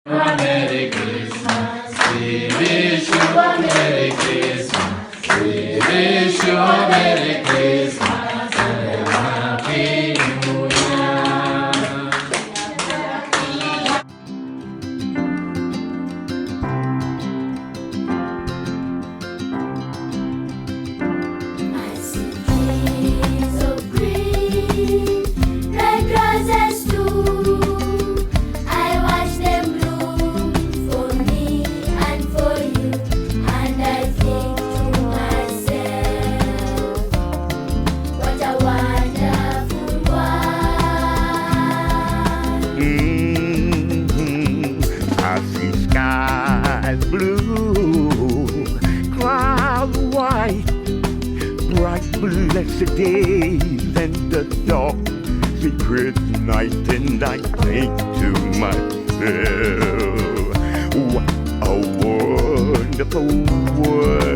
Merry Christmas. We wish you a Merry Christmas. We wish you a Merry Christmas and a Happy New Year. I see trees of green, red roses too. I watch them bloom for me and for you, and I think to myself, what a wonderful world. I see skies blue, clouds white, bright blessed days and the dark secret night, and I think to myself, what a wonderful world.